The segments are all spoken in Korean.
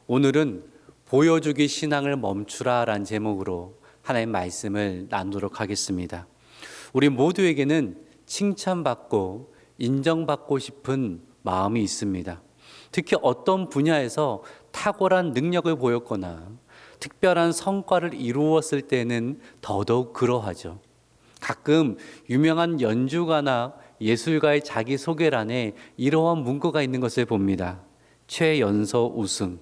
오늘은 보여주기 신앙을 멈추라 라는 제목으로 하나님의 말씀을 나누도록 하겠습니다. 우리 모두에게는 칭찬받고 인정받고 싶은 마음이 있습니다. 특히 어떤 분야에서 탁월한 능력을 보였거나 특별한 성과를 이루었을 때는 더더욱 그러하죠. 가끔 유명한 연주가나 예술가의 자기소개란에 이러한 문구가 있는 것을 봅니다. 최연소 우승,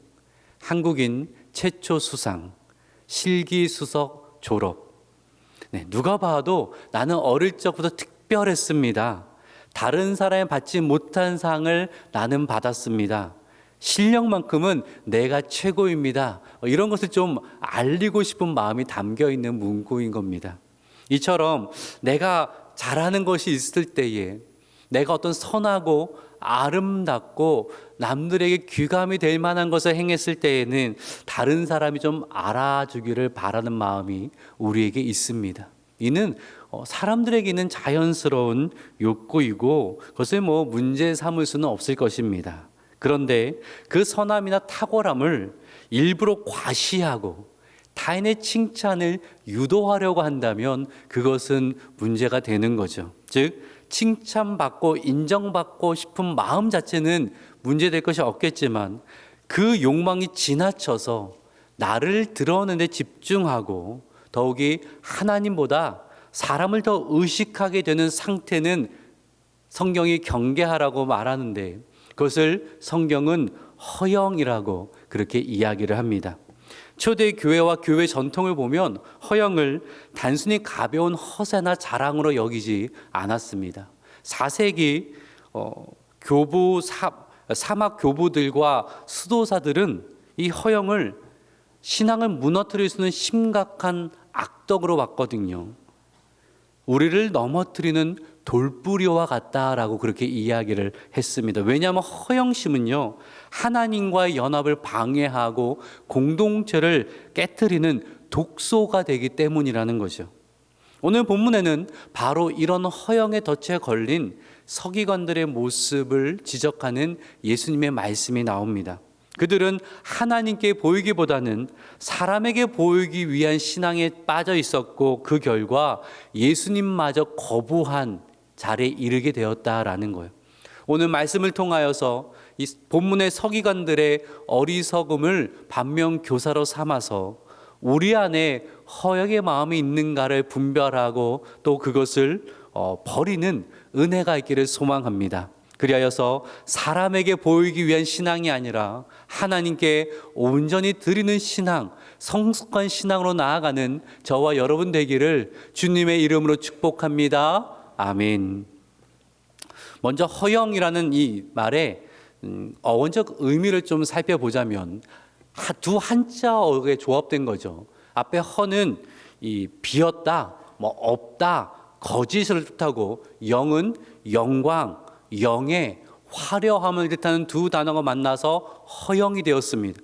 한국인 최초 수상, 실기수석 졸업. 누가 봐도 나는 어릴 적부터 특별했습니다. 다른 사람이 받지 못한 상을 나는 받았습니다. 실력만큼은 내가 최고입니다. 이런 것을 좀 알리고 싶은 마음이 담겨 있는 문구인 겁니다. 이처럼 내가 잘하는 것이 있을 때에, 내가 어떤 선하고 아름답고 남들에게 귀감이 될 만한 것을 행했을 때에는 다른 사람이 좀 알아주기를 바라는 마음이 우리에게 있습니다. 이는 사람들에게 있는 자연스러운 욕구이고 그것을 문제 삼을 수는 없을 것입니다. 그런데 그 선함이나 탁월함을 일부러 과시하고 타인의 칭찬을 유도하려고 한다면 그것은 문제가 되는 거죠. 즉 칭찬받고 인정받고 싶은 마음 자체는 문제될 것이 없겠지만 그 욕망이 지나쳐서 나를 드러내는 데 집중하고 더욱이 하나님보다 사람을 더 의식하게 되는 상태는 성경이 경계하라고 말하는데 그것을 성경은 허영이라고 그렇게 이야기를 합니다. 초대 교회와 교회 전통을 보면 허영을 단순히 가벼운 허세나 자랑으로 여기지 않았습니다. 4세기 사막 교부들과 수도사들은 이 허영을 신앙을 무너뜨릴 수 있는 심각한 악덕으로 봤거든요. 우리를 넘어뜨리는 돌부리와 같다라고 그렇게 이야기를 했습니다. 왜냐하면 허영심은요, 하나님과의 연합을 방해하고 공동체를 깨트리는 독소가 되기 때문이라는 거죠. 오늘 본문에는 바로 이런 허영의 덫에 걸린 서기관들의 모습을 지적하는 예수님의 말씀이 나옵니다. 그들은 하나님께 보이기보다는 사람에게 보이기 위한 신앙에 빠져 있었고 그 결과 예수님마저 거부한 자리에 이르게 되었다라는 거예요. 오늘 말씀을 통하여서 이 본문의 서기관들의 어리석음을 반면교사로 삼아서 우리 안에 허영의 마음이 있는가를 분별하고 또 그것을 버리는 은혜가 있기를 소망합니다. 그리하여서 사람에게 보이기 위한 신앙이 아니라 하나님께 온전히 드리는 신앙, 성숙한 신앙으로 나아가는 저와 여러분 되기를 주님의 이름으로 축복합니다. 아멘. 먼저 허영이라는 이 말의 어원적 의미를 좀 살펴보자면 두 한자어에 조합된 거죠. 앞에 허는 이 비었다, 없다, 거짓을 뜻하고 영은 영광, 영의 화려함을 뜻하는 두 단어가 만나서 허영이 되었습니다.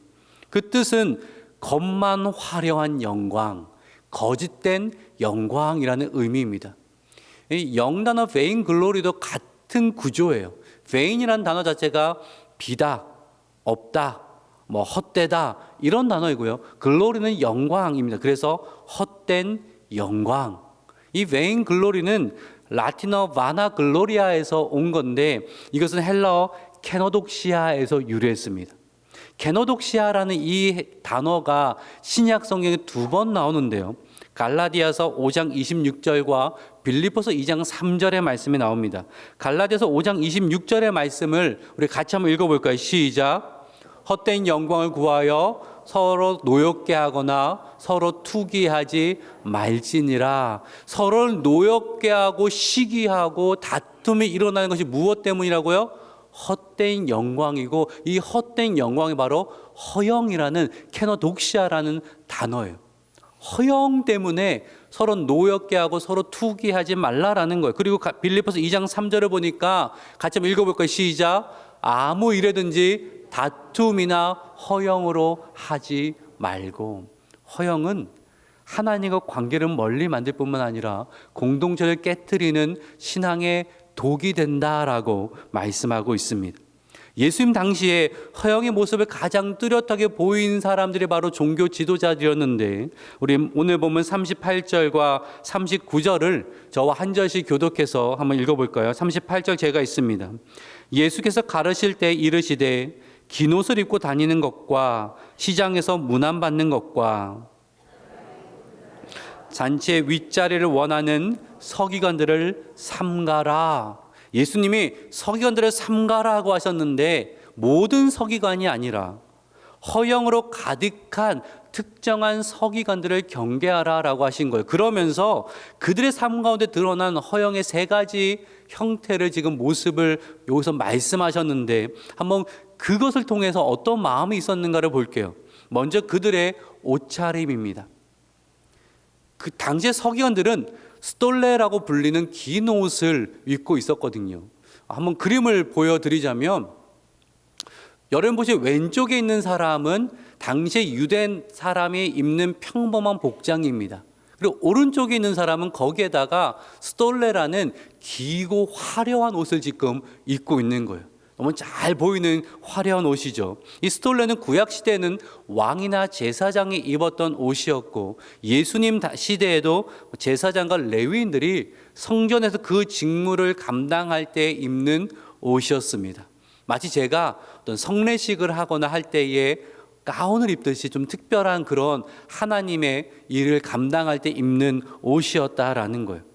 그 뜻은 겉만 화려한 영광, 거짓된 영광이라는 의미입니다. 이 영단어 vain glory도 같은 구조예요. vain이라는 단어 자체가 비다, 없다, 헛되다 이런 단어이고요. glory는 영광입니다. 그래서 헛된 영광. 이 vain glory는 라틴어 바나 글로리아에서 온 건데 이것은 헬라어 케노독시아에서 유래했습니다. 케노독시아라는 이 단어가 신약 성경에 2번 나오는데요. 갈라디아서 5장 26절과 빌립보서 2장 3절의 말씀이 나옵니다. 갈라디아서 5장 26절의 말씀을 우리 같이 한번 읽어볼까요? 시작. 헛된 영광을 구하여 서로 노엽게 하거나 서로 투기하지 말지니라. 서로를 노엽게 하고 시기하고 다툼이 일어나는 것이 무엇 때문이라고요? 헛된 영광이고 이 헛된 영광이 바로 허영이라는 케노독시아라는 단어예요. 허영 때문에 서로 노엽게 하고 서로 투기하지 말라라는 거예요. 그리고 빌립보서 2장 3절을 보니까 같이 한번 읽어볼까요? 시작. 아무 일에든지 다툼이나 허영으로 하지 말고. 허영은 하나님과 관계를 멀리 만들 뿐만 아니라 공동체를 깨트리는 신앙의 독이 된다라고 말씀하고 있습니다. 예수님 당시에 허영의 모습을 가장 뚜렷하게 보인 사람들이 바로 종교 지도자들이었는데, 우리 오늘 보면 38절과 39절을 저와 한 절씩 교독해서 한번 읽어볼까요? 38절 제가 있습니다. 예수께서 가르칠 때 이르시되 긴 옷을 입고 다니는 것과 시장에서 문안받는 것과 잔치의 윗자리를 원하는 서기관들을 삼가라. 예수님이 서기관들을 삼가라고 하셨는데 모든 서기관이 아니라 허영으로 가득한 특정한 서기관들을 경계하라라고 하신 거예요. 그러면서 그들의 삶 가운데 드러난 허영의 세 가지 형태를 지금 모습을 여기서 말씀하셨는데, 한번 그것을 통해서 어떤 마음이 있었는가를 볼게요. 먼저 그들의 옷차림입니다. 그 당시의 서기관들은 스톨레라고 불리는 긴 옷을 입고 있었거든요. 한번 그림을 보여드리자면, 여러분 보시면 왼쪽에 있는 사람은 당시의 유대 사람이 입는 평범한 복장입니다. 그리고 오른쪽에 있는 사람은 거기에다가 스톨레라는 기고 화려한 옷을 지금 입고 있는 거예요. 너무 잘 보이는 화려한 옷이죠. 이 스톨레는 구약 시대에는 왕이나 제사장이 입었던 옷이었고, 예수님 시대에도 제사장과 레위인들이 성전에서 그 직무를 감당할 때 입는 옷이었습니다. 마치 제가 어떤 성례식을 하거나 할 때에 가운을 입듯이 좀 특별한 그런 하나님의 일을 감당할 때 입는 옷이었다라는 거예요.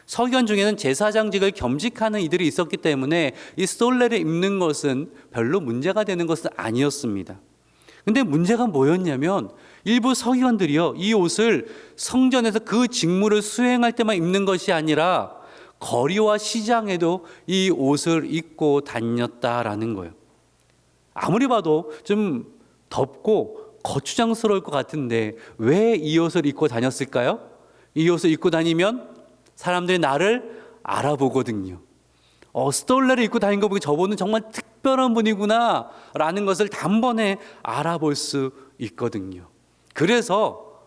서기관 중에는 제사장직을 겸직하는 이들이 있었기 때문에 이 스톨레를 입는 것은 별로 문제가 되는 것은 아니었습니다. 근데 문제가 뭐였냐면, 일부 서기관들이요, 이 옷을 성전에서 그 직무를 수행할 때만 입는 것이 아니라 거리와 시장에도 이 옷을 입고 다녔다라는 거예요. 아무리 봐도 좀 덥고 거추장스러울 것 같은데 왜 이 옷을 입고 다녔을까요? 이 옷을 입고 다니면 사람들이 나를 알아보거든요. 스톨레를 입고 다닌 거 보고 저분은 정말 특별한 분이구나 라는 것을 단번에 알아볼 수 있거든요. 그래서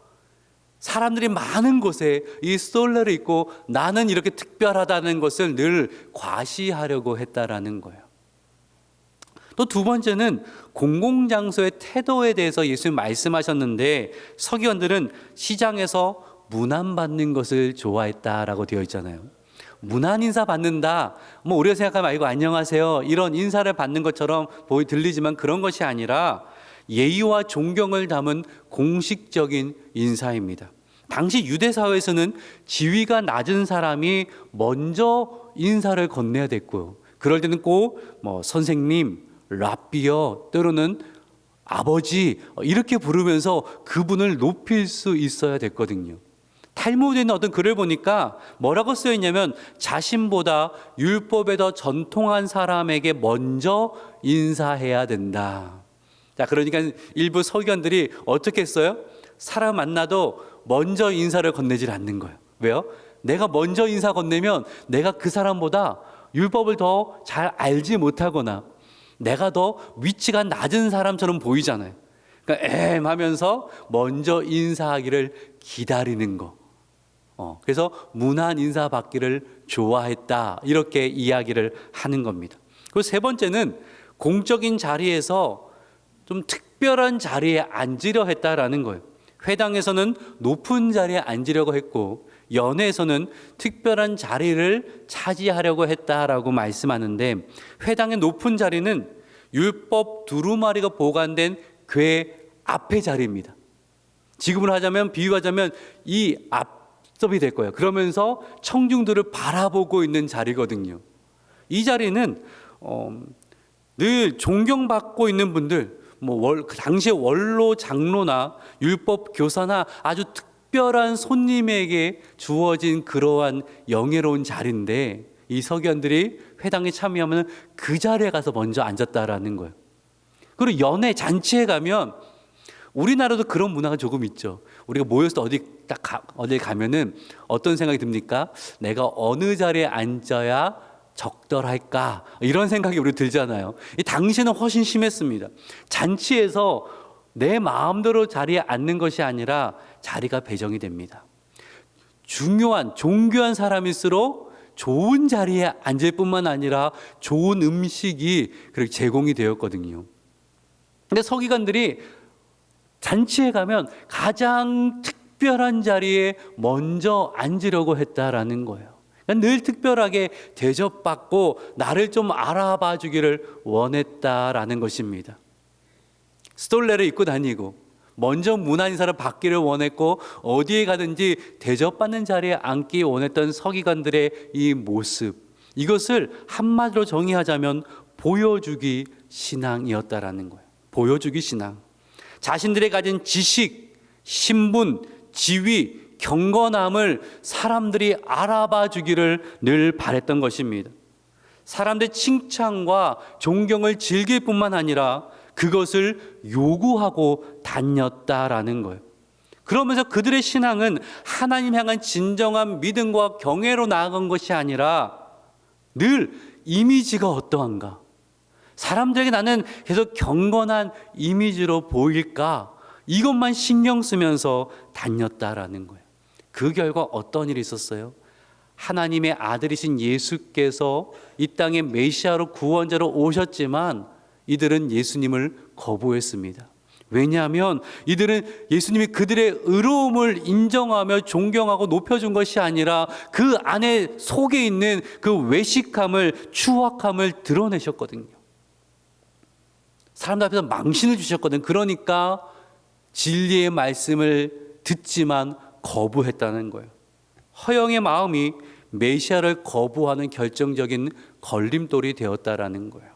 사람들이 많은 곳에 이 스톨레를 입고 나는 이렇게 특별하다는 것을 늘 과시하려고 했다라는 거예요. 또 두 번째는 공공장소의 태도에 대해서 예수님 말씀하셨는데, 서기관들은 시장에서 문안 받는 것을 좋아했다라고 되어 있잖아요. 문안 인사 받는다, 뭐 우리가 생각하면 아이고 안녕하세요 이런 인사를 받는 것처럼 들리지만 그런 것이 아니라 예의와 존경을 담은 공식적인 인사입니다. 당시 유대 사회에서는 지위가 낮은 사람이 먼저 인사를 건네야 됐고요. 그럴 때는 꼭 선생님, 랍비여, 때로는 아버지 이렇게 부르면서 그분을 높일 수 있어야 됐거든요. 탈무드에 있는 어떤 글을 보니까 뭐라고 쓰여 있냐면, 자신보다 율법에 더 전통한 사람에게 먼저 인사해야 된다. 자, 그러니까 일부 서기관들이 어떻게 했어요? 사람 만나도 먼저 인사를 건네질 않는 거예요. 왜요? 내가 먼저 인사 건네면 내가 그 사람보다 율법을 더 잘 알지 못하거나 내가 더 위치가 낮은 사람처럼 보이잖아요. 그러니까 하면서 먼저 인사하기를 기다리는 거. 그래서 문안 인사 받기를 좋아했다, 이렇게 이야기를 하는 겁니다. 그리고 세 번째는 공적인 자리에서 좀 특별한 자리에 앉으려 했다라는 거예요. 회당에서는 높은 자리에 앉으려고 했고, 연회에서는 특별한 자리를 차지하려고 했다라고 말씀하는데, 회당의 높은 자리는 율법 두루마리가 보관된 궤 앞의 자리입니다. 지금으로 하자면, 비유하자면 이 앞섭이 될 거예요. 그러면서 청중들을 바라보고 있는 자리거든요. 이 자리는 늘 존경받고 있는 분들, 그 당시에 원로 장로나 율법 교사나 아주 특별한 손님에게 주어진 그러한 영예로운 자리인데, 이 서기관들이 회당에 참여하면 그 자리에 가서 먼저 앉았다라는 거예요. 그리고 연회 잔치에 가면, 우리나라도 그런 문화가 조금 있죠. 우리가 모여서 어디 가면은 어떤 생각이 듭니까? 내가 어느 자리에 앉아야 적절할까? 이런 생각이 우리 들잖아요. 이 당시에는 훨씬 심했습니다. 잔치에서 내 마음대로 자리에 앉는 것이 아니라 자리가 배정이 됩니다. 중요한, 존귀한 사람일수록 좋은 자리에 앉을 뿐만 아니라 좋은 음식이 그렇게 제공이 되었거든요. 근데 서기관들이 잔치에 가면 가장 특별한 자리에 먼저 앉으려고 했다라는 거예요. 늘 특별하게 대접받고 나를 좀 알아봐 주기를 원했다라는 것입니다. 스톨레를 입고 다니고 먼저 문안 인사를 받기를 원했고 어디에 가든지 대접받는 자리에 앉기 원했던 서기관들의 이 모습, 이것을 한마디로 정의하자면 보여주기 신앙이었다라는 거예요. 보여주기 신앙. 자신들이 가진 지식, 신분, 지위, 경건함을 사람들이 알아봐 주기를 늘 바랬던 것입니다. 사람들의 칭찬과 존경을 즐길 뿐만 아니라 그것을 요구하고 다녔다라는 거예요. 그러면서 그들의 신앙은 하나님 향한 진정한 믿음과 경외로 나아간 것이 아니라 늘 이미지가 어떠한가, 사람들에게 나는 계속 경건한 이미지로 보일까, 이것만 신경 쓰면서 다녔다라는 거예요. 그 결과 어떤 일이 있었어요? 하나님의 아들이신 예수께서 이 땅에 메시아로 구원자로 오셨지만 이들은 예수님을 거부했습니다. 왜냐하면 이들은 예수님이 그들의 의로움을 인정하며 존경하고 높여준 것이 아니라 그 안에 속에 있는 그 외식함을, 추악함을 드러내셨거든요. 사람들 앞에서 망신을 주셨거든요. 그러니까 진리의 말씀을 듣지만 거부했다는 거예요. 허영의 마음이 메시아를 거부하는 결정적인 걸림돌이 되었다라는 거예요.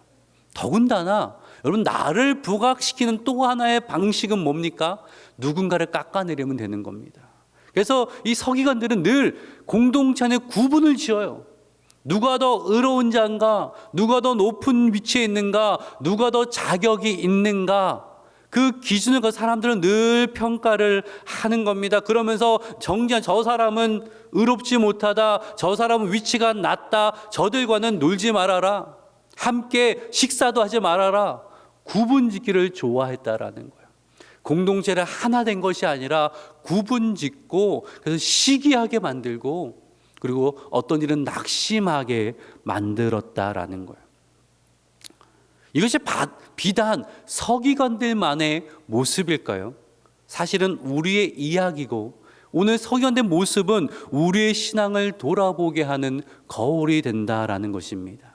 더군다나 여러분, 나를 부각시키는 또 하나의 방식은 뭡니까? 누군가를 깎아내리면 되는 겁니다. 그래서 이 서기관들은 늘 공동체 안에 구분을 지어요. 누가 더 의로운 자인가? 누가 더 높은 위치에 있는가? 누가 더 자격이 있는가? 그 기준을 가지고 사람들은 늘 평가를 하는 겁니다. 그러면서 정죄한 저 사람은 의롭지 못하다, 저 사람은 위치가 낮다, 저들과는 놀지 말아라, 함께 식사도 하지 말아라, 구분짓기를 좋아했다라는 거예요. 공동체를 하나 된 것이 아니라 구분짓고, 그래서 시기하게 만들고, 그리고 어떤 일은 낙심하게 만들었다라는 거예요. 이것이 비단 서기관들만의 모습일까요? 사실은 우리의 이야기고, 오늘 서기관দের 모습은 우리의 신앙을 돌아보게 하는 거울이 된다라는 것입니다.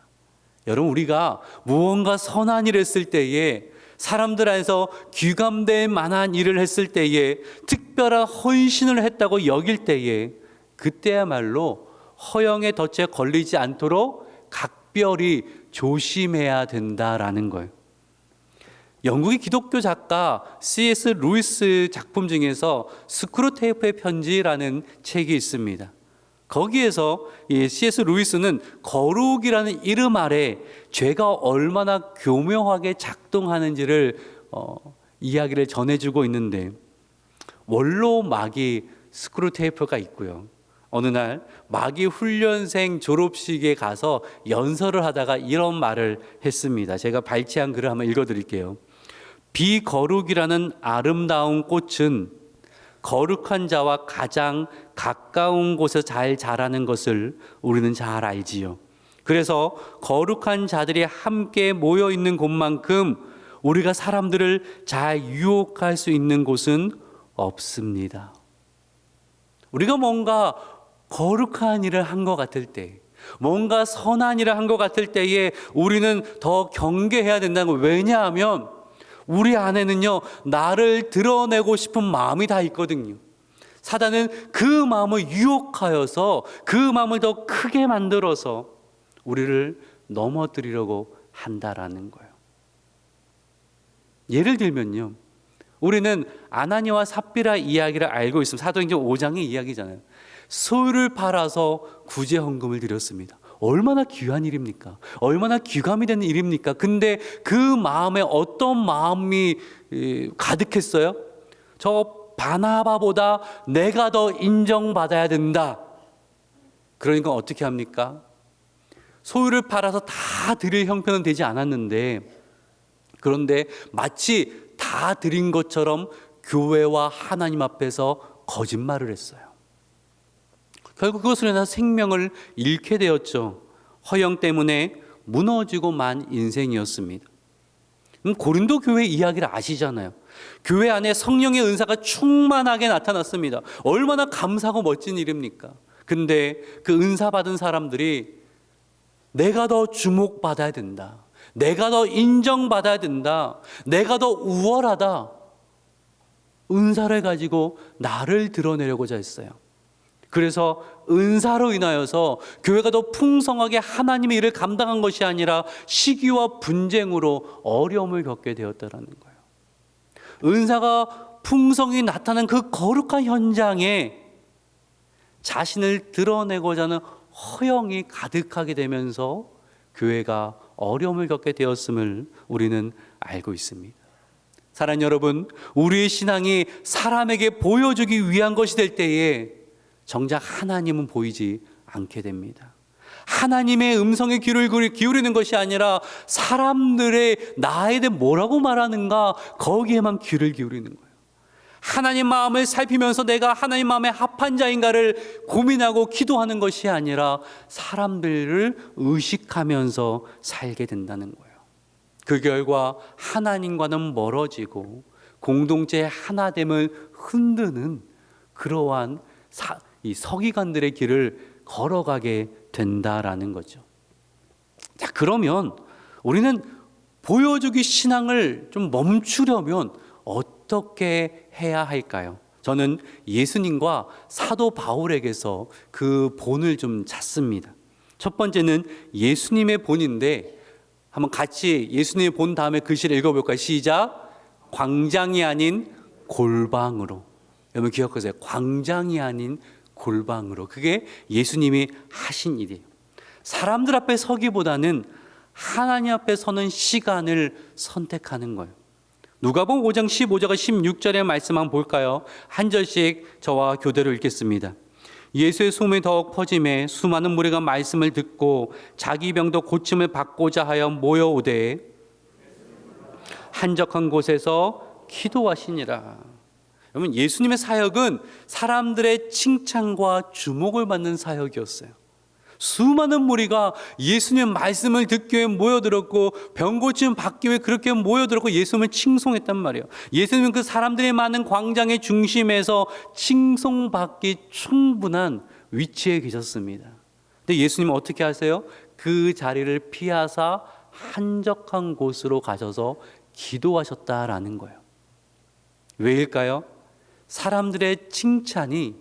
여러분, 우리가 무언가 선한 일을 했을 때에, 사람들 안에서 귀감될 만한 일을 했을 때에, 특별한 헌신을 했다고 여길 때에, 그때야말로 허영의 덫에 걸리지 않도록 각별히 조심해야 된다라는 거예요. 영국의 기독교 작가 C.S. 루이스 작품 중에서 스크루테이프의 편지라는 책이 있습니다. 거기에서 이 C.S. 루이스는 거룩이라는 이름 아래 죄가 얼마나 교묘하게 작동하는지를 이야기를 전해주고 있는데, 원로 마귀 스크루테이프가 있고요. 어느 날 마귀 훈련생 졸업식에 가서 연설을 하다가 이런 말을 했습니다. 제가 발췌한 글을 한번 읽어드릴게요. 비거룩이라는 아름다운 꽃은 거룩한 자와 가장 가까운 곳에서 잘 자라는 것을 우리는 잘 알지요. 그래서 거룩한 자들이 함께 모여 있는 곳만큼 우리가 사람들을 잘 유혹할 수 있는 곳은 없습니다. 우리가 뭔가 거룩한 일을 한 것 같을 때, 뭔가 선한 일을 한 것 같을 때에 우리는 더 경계해야 된다는 거예요. 왜냐하면 우리 안에는요, 나를 드러내고 싶은 마음이 다 있거든요. 사단은 그 마음을 유혹하여서 그 마음을 더 크게 만들어서 우리를 넘어뜨리려고 한다라는 거예요. 예를 들면요, 우리는 아나니와 삽비라 이야기를 알고 있습니다. 사도행전 5장의 이야기잖아요. 소유를 팔아서 구제 헌금을 드렸습니다. 얼마나 귀한 일입니까? 얼마나 귀감이 되는 일입니까? 근데 그 마음에 어떤 마음이 가득했어요? 저 바나바보다 내가 더 인정받아야 된다. 그러니까 어떻게 합니까? 소유를 팔아서 다 드릴 형편은 되지 않았는데, 그런데 마치 다 드린 것처럼 교회와 하나님 앞에서 거짓말을 했어요. 결국 그것으로 인해서 생명을 잃게 되었죠. 허영 때문에 무너지고 만 인생이었습니다. 고린도 교회 이야기를 아시잖아요. 교회 안에 성령의 은사가 충만하게 나타났습니다. 얼마나 감사하고 멋진 일입니까? 근데 그 은사 받은 사람들이 내가 더 주목받아야 된다, 내가 더 인정받아야 된다, 내가 더 우월하다, 은사를 가지고 나를 드러내려고자 했어요. 그래서 은사로 인하여서 교회가 더 풍성하게 하나님의 일을 감당한 것이 아니라 시기와 분쟁으로 어려움을 겪게 되었다라는 거예요. 은사가 풍성히 나타난 그 거룩한 현장에 자신을 드러내고자 하는 허영이 가득하게 되면서 교회가 어려움을 겪게 되었음을 우리는 알고 있습니다. 사랑하는 여러분, 우리의 신앙이 사람에게 보여주기 위한 것이 될 때에 정작 하나님은 보이지 않게 됩니다. 하나님의 음성에 귀를 기울이는 것이 아니라 사람들의 나에 대해 뭐라고 말하는가, 거기에만 귀를 기울이는 거예요. 하나님 마음을 살피면서 내가 하나님 마음에 합한 자인가를 고민하고 기도하는 것이 아니라 사람들을 의식하면서 살게 된다는 거예요. 그 결과 하나님과는 멀어지고 공동체의 하나됨을 흔드는 그러한 이 서기관들의 길을 걸어가게 된다라는 거죠. 자, 그러면 우리는 보여주기 신앙을 좀 멈추려면 어떻게 해야 할까요? 저는 예수님과 사도 바울에게서 그 본을 좀 찾습니다. 첫 번째는 예수님의 본인데, 한번 같이 예수님의 본 다음에 글씨를 읽어볼까요? 시작. 광장이 아닌 골방으로. 여러분 기억하세요. 광장이 아닌 골방으로. 그게 예수님이 하신 일이에요. 사람들 앞에 서기보다는 하나님 앞에 서는 시간을 선택하는 거예요. 누가복음 5장 15절과 16절의 말씀 한번 볼까요? 한 절씩 저와 교대로 읽겠습니다. 예수의 소문이 더욱 퍼짐에 수많은 무리가 말씀을 듣고 자기 병도 고침을 받고자 하여 모여오되 한적한 곳에서 기도하시니라. 여러분, 예수님의 사역은 사람들의 칭찬과 주목을 받는 사역이었어요. 수많은 무리가 예수님의 말씀을 듣기 위해 모여들었고 병 고침 받기 위해 그렇게 모여들었고 예수님을 칭송했단 말이에요. 예수님은 그 사람들이 많은 광장의 중심에서 칭송받기 충분한 위치에 계셨습니다. 근데 예수님은 어떻게 하세요? 그 자리를 피하사 한적한 곳으로 가셔서 기도하셨다라는 거예요. 왜일까요? 사람들의 칭찬이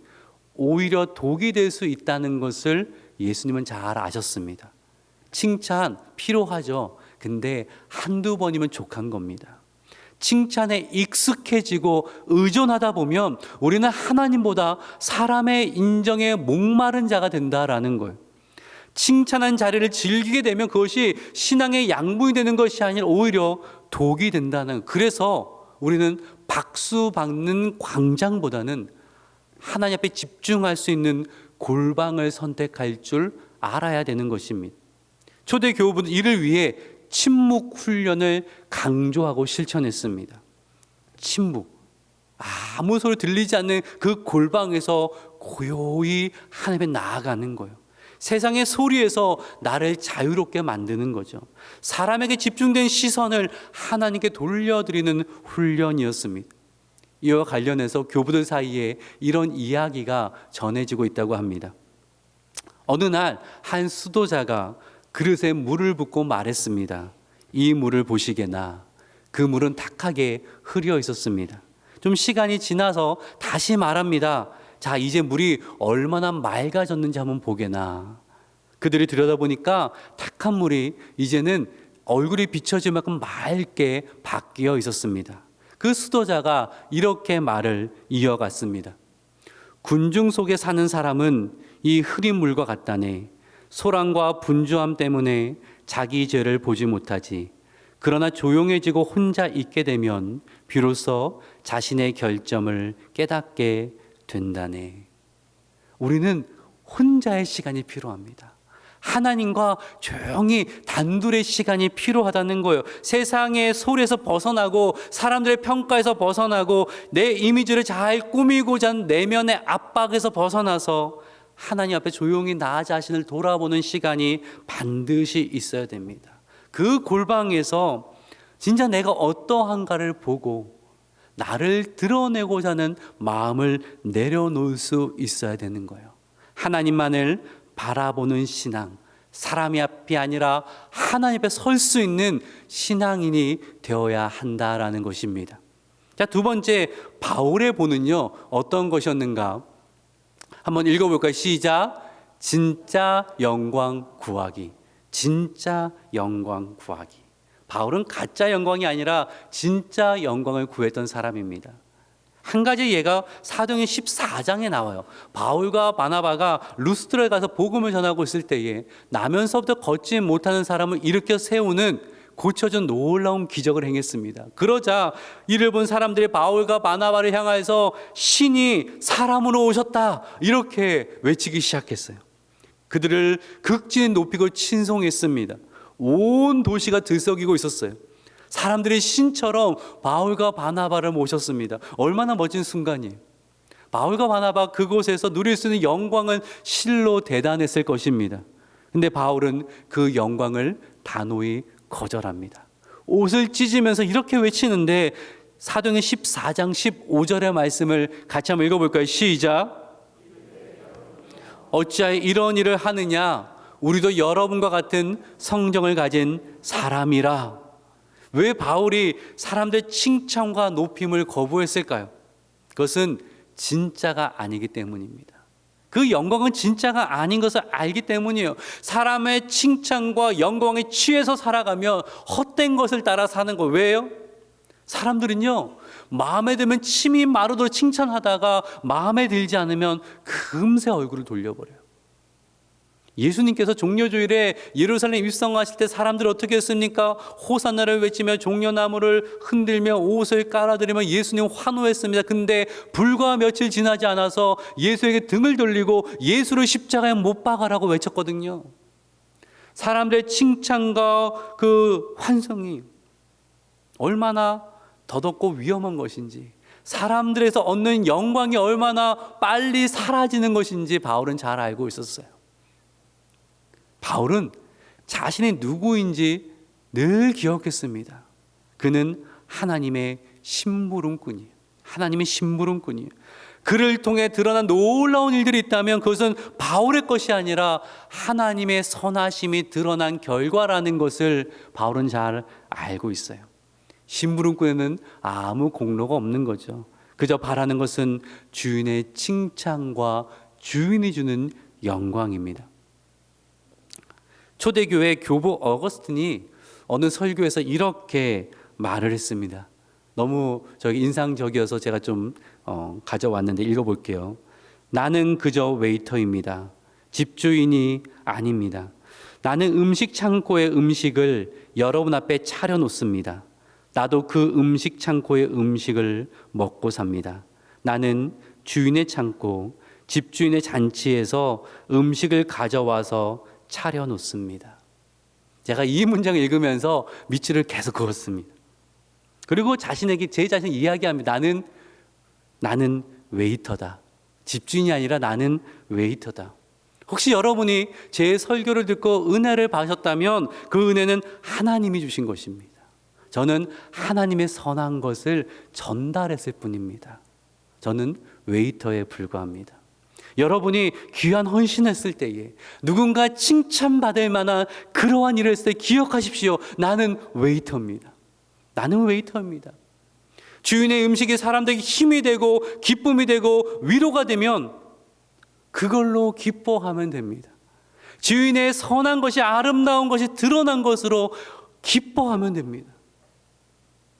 오히려 독이 될 수 있다는 것을 예수님은 잘 아셨습니다. 칭찬 필요하죠. 근데 한두 번이면 족한 겁니다. 칭찬에 익숙해지고 의존하다 보면 우리는 하나님보다 사람의 인정에 목마른 자가 된다라는 거예요. 칭찬한 자리를 즐기게 되면 그것이 신앙의 양분이 되는 것이 아니라 오히려 독이 된다는 거예요. 그래서 우리는 박수 받는 광장보다는 하나님 앞에 집중할 수 있는 골방을 선택할 줄 알아야 되는 것입니다. 초대 교우분은 이를 위해 침묵 훈련을 강조하고 실천했습니다. 침묵, 아무 소리 들리지 않는 그 골방에서 고요히 하나님께 나아가는 거예요. 세상의 소리에서 나를 자유롭게 만드는 거죠. 사람에게 집중된 시선을 하나님께 돌려드리는 훈련이었습니다. 이와 관련해서 교부들 사이에 이런 이야기가 전해지고 있다고 합니다. 어느 날 한 수도자가 그릇에 물을 붓고 말했습니다. 이 물을 보시게나. 그 물은 탁하게 흐려 있었습니다. 좀 시간이 지나서 다시 말합니다. 자, 이제 물이 얼마나 맑아졌는지 한번 보게나. 그들이 들여다보니까 탁한 물이 이제는 얼굴이 비춰질 만큼 맑게 바뀌어 있었습니다. 그 수도자가 이렇게 말을 이어갔습니다. 군중 속에 사는 사람은 이 흐린 물과 같다네. 소란과 분주함 때문에 자기 죄를 보지 못하지. 그러나 조용해지고 혼자 있게 되면 비로소 자신의 결점을 깨닫게 된다네. 우리는 혼자의 시간이 필요합니다. 하나님과 조용히 단둘의 시간이 필요하다는 거예요. 세상의 소리에서 벗어나고 사람들의 평가에서 벗어나고 내 이미지를 잘 꾸미고자 하는 내면의 압박에서 벗어나서 하나님 앞에 조용히 나 자신을 돌아보는 시간이 반드시 있어야 됩니다. 그 골방에서 진짜 내가 어떠한가를 보고 나를 드러내고자 하는 마음을 내려놓을 수 있어야 되는 거예요. 하나님만을 바라보는 신앙, 사람이 앞이 아니라 하나님 앞에 설 수 있는 신앙인이 되어야 한다라는 것입니다. 자, 두 번째, 바울의 본은요, 어떤 것이었는가? 한번 읽어볼까요? 시작. 진짜 영광 구하기. 진짜 영광 구하기. 바울은 가짜 영광이 아니라 진짜 영광을 구했던 사람입니다. 한 가지 예가 사도행전 14장에 나와요. 바울과 바나바가 루스드라에 가서 복음을 전하고 있을 때에 나면서부터 걷지 못하는 사람을 일으켜 세우는 고쳐준 놀라운 기적을 행했습니다. 그러자 이를 본 사람들이 바울과 바나바를 향하여서 신이 사람으로 오셨다 이렇게 외치기 시작했어요. 그들을 극진 높이고 친송했습니다. 온 도시가 들썩이고 있었어요. 사람들이 신처럼 바울과 바나바를 모셨습니다. 얼마나 멋진 순간이에요. 바울과 바나바 그곳에서 누릴 수 있는 영광은 실로 대단했을 것입니다. 근데 바울은 그 영광을 단호히 거절합니다. 옷을 찢으면서 이렇게 외치는데 사도행전 14장 15절의 말씀을 같이 한번 읽어볼까요? 시작. 어찌하여 이런 일을 하느냐? 우리도 여러분과 같은 성정을 가진 사람이라. 왜 바울이 사람들의 칭찬과 높임을 거부했을까요? 그것은 진짜가 아니기 때문입니다. 그 영광은 진짜가 아닌 것을 알기 때문이에요. 사람의 칭찬과 영광에 취해서 살아가면 헛된 것을 따라 사는 거. 왜요? 사람들은요, 마음에 들면 침이 마르도록 칭찬하다가 마음에 들지 않으면 금세 얼굴을 돌려버려요. 예수님께서 종려주일에 예루살렘 입성하실 때 사람들 어떻게 했습니까? 호산나를 외치며 종려나무를 흔들며 옷을 깔아드리며 예수님 환호했습니다. 근데 불과 며칠 지나지 않아서 예수에게 등을 돌리고 예수를 십자가에 못 박아라고 외쳤거든요. 사람들의 칭찬과 그 환성이 얼마나 더덥고 위험한 것인지, 사람들에서 얻는 영광이 얼마나 빨리 사라지는 것인지 바울은 잘 알고 있었어요. 바울은 자신이 누구인지 늘 기억했습니다. 그는 하나님의 심부름꾼이에요. 하나님의 심부름꾼이에요. 그를 통해 드러난 놀라운 일들이 있다면 그것은 바울의 것이 아니라 하나님의 선하심이 드러난 결과라는 것을 바울은 잘 알고 있어요. 심부름꾼에는 아무 공로가 없는 거죠. 그저 바라는 것은 주인의 칭찬과 주인이 주는 영광입니다. 초대교회 교부 어거스틴이 어느 설교에서 이렇게 말을 했습니다. 너무 인상적이어서 제가 좀 가져왔는데 읽어볼게요. 나는 그저 웨이터입니다. 집주인이 아닙니다. 나는 음식 창고의 음식을 여러분 앞에 차려놓습니다. 나도 그 음식 창고의 음식을 먹고 삽니다. 나는 주인의 창고, 집주인의 잔치에서 음식을 가져와서 차려놓습니다. 제가 이 문장을 읽으면서 밑줄을 계속 그었습니다. 그리고 제 자신을 이야기합니다. 나는 웨이터다. 집주인이 아니라 나는 웨이터다. 혹시 여러분이 제 설교를 듣고 은혜를 받으셨다면 그 은혜는 하나님이 주신 것입니다. 저는 하나님의 선한 것을 전달했을 뿐입니다. 저는 웨이터에 불과합니다. 여러분이 귀한 헌신했을 때에 누군가 칭찬받을 만한 그러한 일을 했을 때 기억하십시오. 나는 웨이터입니다. 나는 웨이터입니다. 주인의 음식이 사람들에게 힘이 되고 기쁨이 되고 위로가 되면 그걸로 기뻐하면 됩니다. 주인의 선한 것이 아름다운 것이 드러난 것으로 기뻐하면 됩니다.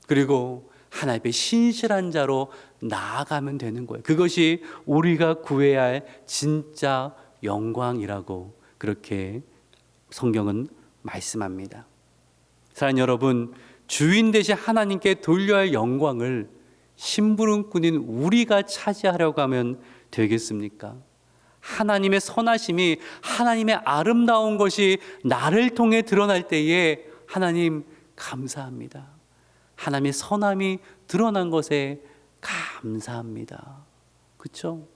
그리고 하나님의 신실한 자로 나아가면 되는 거예요. 그것이 우리가 구해야 할 진짜 영광이라고 그렇게 성경은 말씀합니다. 사랑하는 여러분, 주인 대신 하나님께 돌려야 할 영광을 심부름꾼인 우리가 차지하려고 하면 되겠습니까? 하나님의 선하심이, 하나님의 아름다운 것이 나를 통해 드러날 때에 하나님 감사합니다. 하나님의 선함이 드러난 것에 감사합니다. 그렇죠?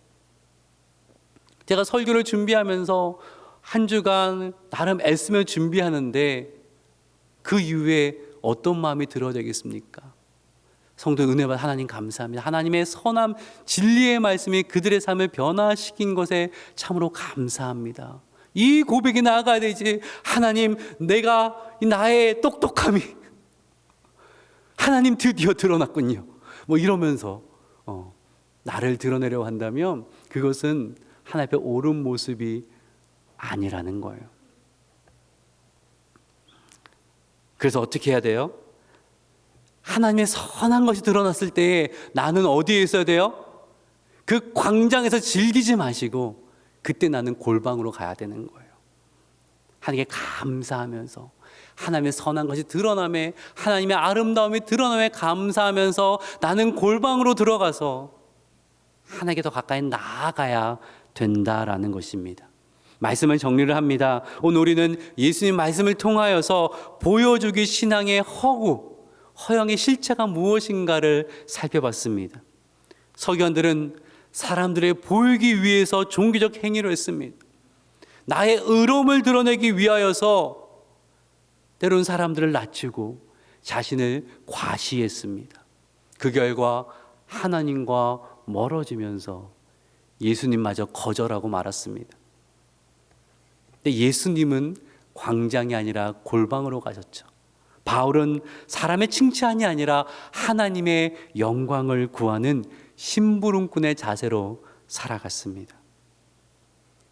제가 설교를 준비하면서 한 주간 나름 애쓰며 준비하는데 그 이후에 어떤 마음이 들어야 되겠습니까? 성도 은혜 받은 하나님 감사합니다. 하나님의 선함 진리의 말씀이 그들의 삶을 변화시킨 것에 참으로 감사합니다. 이 고백이 나아가야 되지. 하나님, 내가 나의 똑똑함이 하나님 드디어 드러났군요. 뭐 이러면서 나를 드러내려고 한다면 그것은 하나님 앞에 옳은 모습이 아니라는 거예요. 그래서 어떻게 해야 돼요? 하나님의 선한 것이 드러났을 때 나는 어디에 있어야 돼요? 그 광장에서 즐기지 마시고 그때 나는 골방으로 가야 되는 거예요. 하나님께 감사하면서 하나님의 선한 것이 드러남에, 하나님의 아름다움이 드러남에 감사하면서 나는 골방으로 들어가서 하나님께 더 가까이 나아가야 된다라는 것입니다. 말씀을 정리를 합니다. 오늘 우리는 예수님 말씀을 통하여서 보여주기 신앙의 허영의 실체가 무엇인가를 살펴봤습니다. 서기관들은 사람들의 보이기 위해서 종교적 행위를 했습니다. 나의 의로움을 드러내기 위하여서 때론 사람들을 낮추고 자신을 과시했습니다. 그 결과 하나님과 멀어지면서 예수님마저 거절하고 말았습니다. 근데 예수님은 광장이 아니라 골방으로 가셨죠. 바울은 사람의 칭찬이 아니라 하나님의 영광을 구하는 심부름꾼의 자세로 살아갔습니다.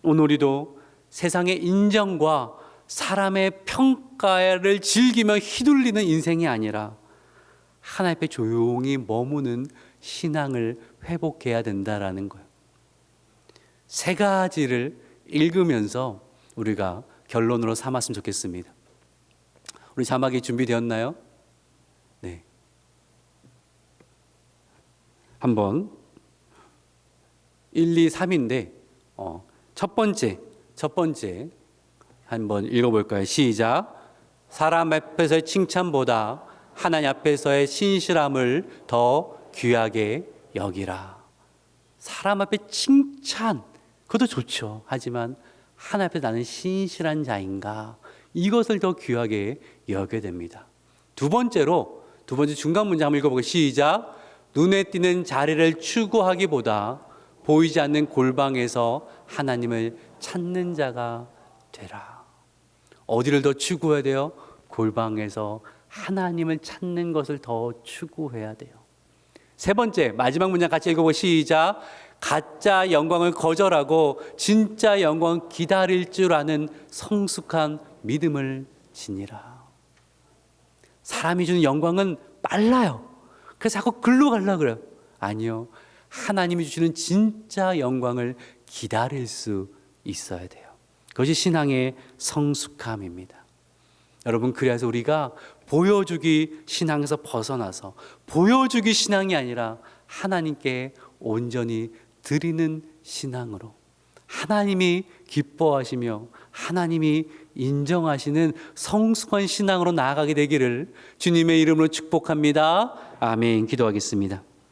오늘 우리도 세상의 인정과 사람의 평가를 즐기며 휘둘리는 인생이 아니라 하나님 앞에 조용히 머무는 신앙을 회복해야 된다라는 거예요. 세 가지를 읽으면서 우리가 결론으로 삼았으면 좋겠습니다. 우리 자막이 준비되었나요? 네. 한번 1, 2, 3인데 첫 번째 한번 읽어볼까요? 시작. 사람 앞에서의 칭찬보다 하나님 앞에서의 신실함을 더 귀하게 여기라. 사람 앞에 칭찬, 그것도 좋죠. 하지만 하나님 앞에 나는 신실한 자인가? 이것을 더 귀하게 여겨야 됩니다. 두 번째 중간 문장 한번 읽어보고 시작. 눈에 띄는 자리를 추구하기보다 보이지 않는 골방에서 하나님을 찾는 자가 되라. 어디를 더 추구해야 돼요? 골방에서 하나님을 찾는 것을 더 추구해야 돼요. 세 번째, 마지막 문장 같이 읽어보고 시작. 가짜 영광을 거절하고 진짜 영광 기다릴 줄 아는 성숙한 믿음을 지니라. 사람이 주는 영광은 빨라요. 그래서 자꾸 글로 가려고 그래요. 아니요. 하나님이 주시는 진짜 영광을 기다릴 수 있어야 돼요. 그것이 신앙의 성숙함입니다. 여러분, 그래서 우리가 보여주기 신앙에서 벗어나서 보여주기 신앙이 아니라 하나님께 온전히 드리는 신앙으로 하나님이 기뻐하시며 하나님이 인정하시는 성숙한 신앙으로 나아가게 되기를 주님의 이름으로 축복합니다. 아멘. 기도하겠습니다.